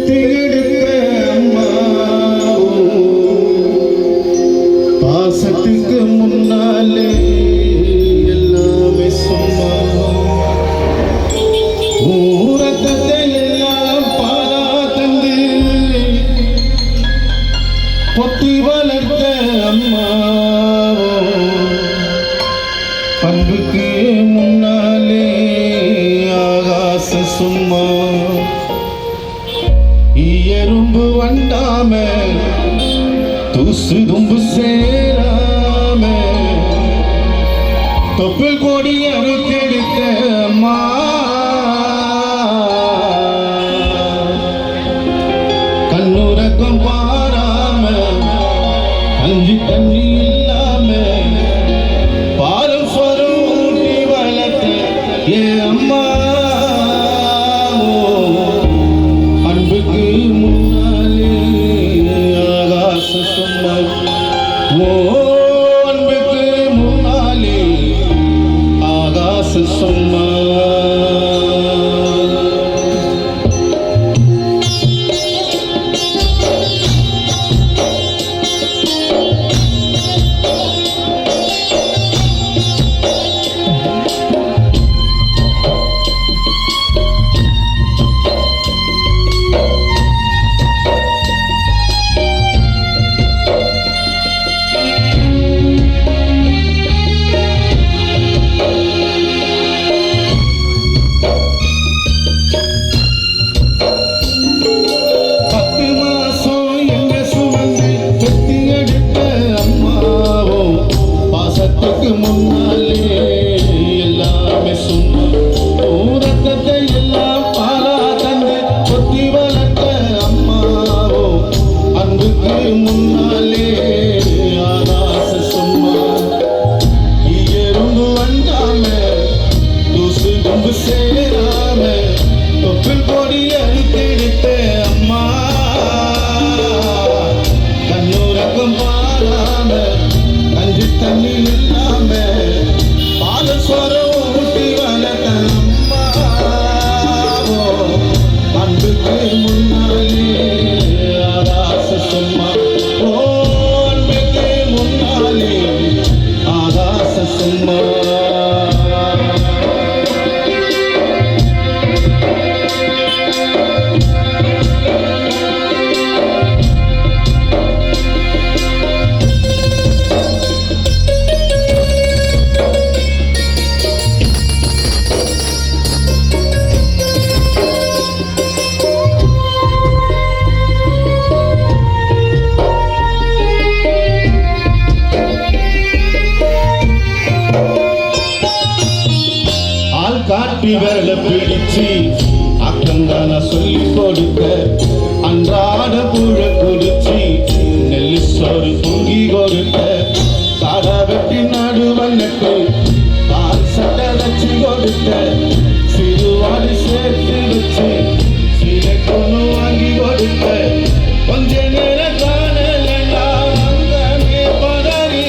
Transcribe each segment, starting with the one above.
பெத்து எடுத்த அம்மா பாசத்துக்கு முன்னாலே எல்லாமே சும்மா ஊரத்தை எல்லாம் பாரா தந்து பொத்தி வளர்த்த அம்மா அன்புக்கு முன்னாலே ஆகாச சும்மா எறும்பு வண்டாம தூசு தும்பு சேராம தொப்புள் கொடி அறுத்தெடுத்த அம்மா கண்ணுறக்கம் பாராம கஞ்சி தண்ணி இல்லாம பாலும் சொரும் ஊட்டி வளர்த்த ஏ அம்மா அன்புக்கு முன்னாலே ஆகாச சும்மா அன்புக்கு முன்னாலே ஆகாச சும்மா முன்னாலே எல்லாமே சும்மா ஊரத்தை எல்லாம் பாலா தந்து கொத்தி வளர்த்த அம்மாவோ அன்புக்கு முன்னாலே ஆகாச சும்மா எறும்பு வந்தாம தூசு கும்பு சேராம தொப்பில் கொடி அறுத்தெடுத்த அம்மா கண்ணூரக்கம் பாராம கஞ்சி தண்ணி இல்லாம பால சொரம் ஊட்டி வளர்த்த அம்மா அன்புக்கு முன்னாலே ஆகாச சும்மா அன்புக்கு முன்னாலே ஆகாச சும்மா காட்டி விரல பிடிச்சு அக்கந்தான சொல்லி கொடுக்க அன்றாட புழ குடிச்சு நெல்லு சோறு பொங்கி கொடுக்க சாடா வெட்டி நடுவனுக்கு பால் சட்டை வச்சு கொடுக்க சிறுவாடி சேர்த்து வச்சு சில கொண்டு வாங்கி கொடுக்க கொஞ்ச நேரம் காணலா அங்கே பதறி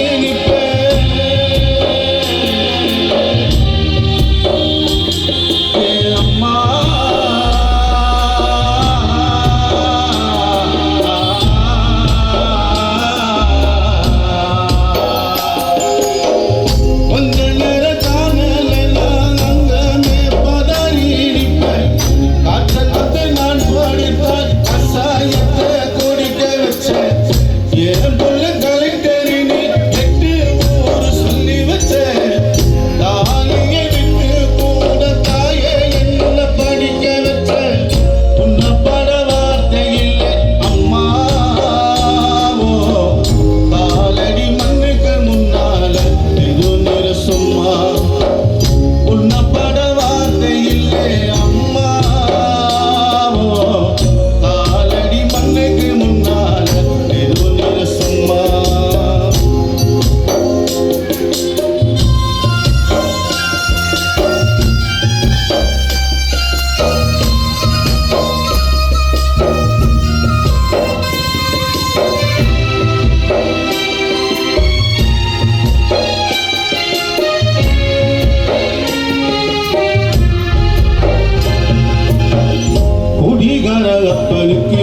கப்பலுக்கு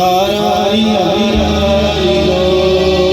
ஆராரி ஆராரி